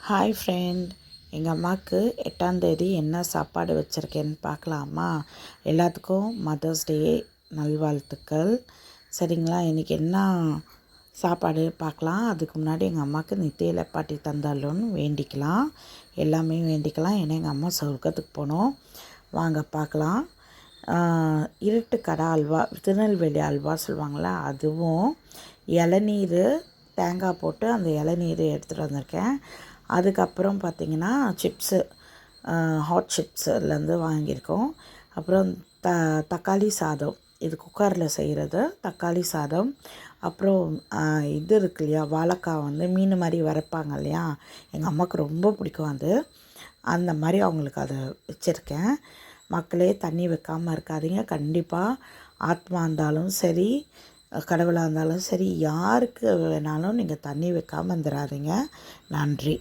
Hi friend, எங்கள் அம்மாவுக்கு 8ஆம் தேதி என்ன சாப்பாடு வச்சுருக்கேன்னு பார்க்கலாமா? எல்லாத்துக்கும் மதர்ஸ் டே நல்வாழ்த்துக்கள். சரிங்களா? இன்றைக்கி என்ன சாப்பாடு பார்க்கலாம். அதுக்கு முன்னாடி எங்கள் அம்மாவுக்கு நித்தியில் பாட்டி தந்தாலும்னு வேண்டிக்கலாம். எல்லாமே வேண்டிக்கலாம். ஏன்னா எங்கள் அம்மா சொர்க்கத்துக்கு போனோம். வாங்க பார்க்கலாம். இருட்டு கடை அல்வா, திருநெல்வேலி அல்வா சொல்லுவாங்களே, அதுவும் இளநீர் தேங்காய் போட்டு அந்த இளநீர் எடுத்துகிட்டு வந்திருக்கேன். அதுக்கப்புறம் பார்த்திங்கன்னா சிப்ஸு, ஹாட் சிப்ஸ்லேருந்து வாங்கியிருக்கோம். அப்புறம் தக்காளி சாதம், இது குக்கரில் செய்கிறது தக்காளி சாதம். அப்புறம் இது இருக்கு இல்லையா, வாழைக்காய் வந்து மீன் மாதிரி வறுப்பாங்க இல்லையா, எங்கள் அம்மாவுக்கு ரொம்ப பிடிக்கும் அது. அந்த மாதிரி அவங்களுக்கு அதை வச்சுருக்கேன். மக்களே, தண்ணி வைக்காமல் இருக்காதீங்க. கண்டிப்பாக ஆத்மா இருந்தாலும் சரி, கடவுளாக இருந்தாலும் சரி, யாருக்கு வேணாலும் நீங்கள் தண்ணி வைக்காமல் இருந்துடாதீங்க. நன்றி.